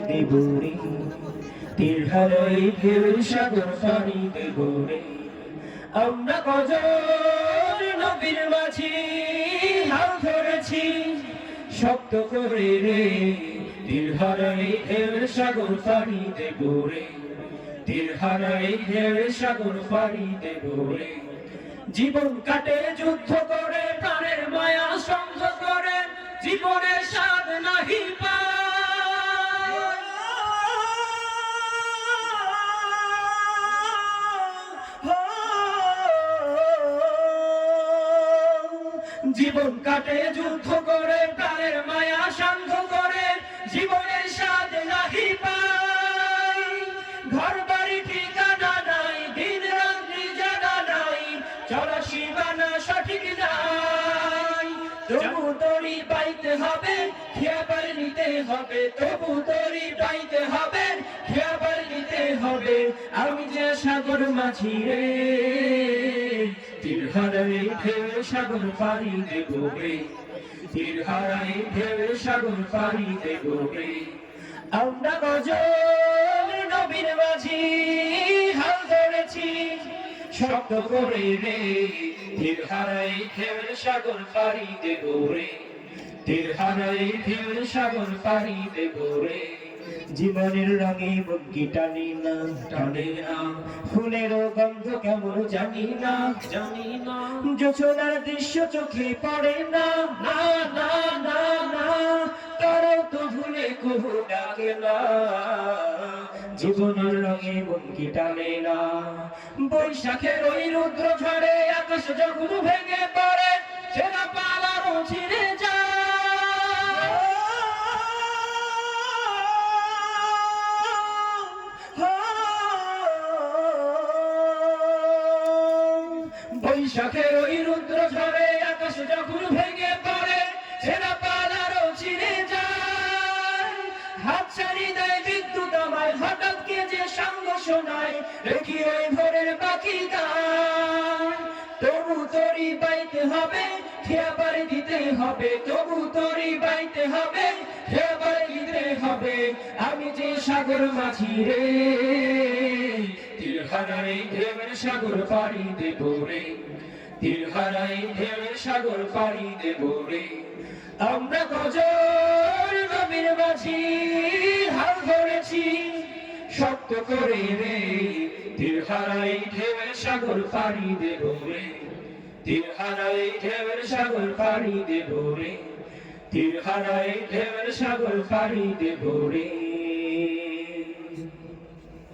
দেবরে তীর হারাই ঢেউয়ের সাগর পাড়ি দেবরে আমরা কজন নবীর মাঝি হাল ধরেছি শক্ত করে রে তীর হারাই ঢেউয়ের সাগর পাড়ি দেবরে তীর হারাই ঢেউয়ের সাগর পাড়ি দেবরে জীবন কাটে যুদ্ধ করে প্রাণের মায়া সঙ্গ করে জীবনের স্বাদ নাহি পায় জীবন কাটে যুদ্ধ করে প্রাণের মায়া সাঙ্গ করে জীবনের স্বাদ নাহি পাই ঘর বাড়ি ঠিকানা নাই দিন রাত্রি জানা নাই চলা সীমানা সঠিক নাই তবু তরি পাইতে হবে খেয়াবার নিতে হবে তবু তরি পাইতে হবে খেয়াবার নিতে হবে আমি যে সাগর মাঝি রে তীর হারাই ঢেউয়ের সাগর পাড়ি দেবো রে তীর হারাই ঢেউয়ের সাগর পাড়ি দেবো রে আমরা গজল নবীর মাঝি হাল ধরেছি শক্ত করে রে তীর হারাই ঢেউয়ের সাগর পাড়ি দেবো রে তীর হারাই ঢেউয়ের সাগর পাড়ি দেবো রে জীবনের রঙে বুকি টানি না টানে না ফুলের গন্ধ কেমন জানি না জোছনার দৃশ্য চোখে পড়ে না না না না না তারাও তো ভুলে কবু ডাকে না জীবনের রঙে বুকি টানে না বৈশাখের ওই রুদ্র ঝড়ে আকাশ যখন ভেঙে পড়ে সেনা পালারও ছিঁড়ে যায় বৈশাখের ওই রুদ্র ঝড়ে আকাশ যখন ভেঙে পড়ে সেনা পালারও ছিঁড়ে যায় হাত ছাড়ি দেয় বিদ্যুৎ আমায় হঠাৎ কে যে সঙ্গ শোনায় রেখি ওই ভোরের পাখি গান তবু তরি পাইতে হবে খেয়াবার দিতে হবে তবু তরি পাইতে হবে খেয়াবার দিতে হবে আমি যে সাগর মাঝি রে তীর হারাই ঢেউয়ের সাগর পাড়ি দেবো রে তীর হারাই ঢেউয়ের সাগর পাড়ি দেবো রে আমরা গজল নবীর মাঝি হাল ধরেছি শক্ত করে রে তীর হারাই ঢেউয়ের সাগর পাড়ি দেবো রে তীর হারাই ঢেউয়ের সাগর পাড়ি দেবো রে তীর হারাই ঢেউয়ের সাগর পাড়ি দেবো রে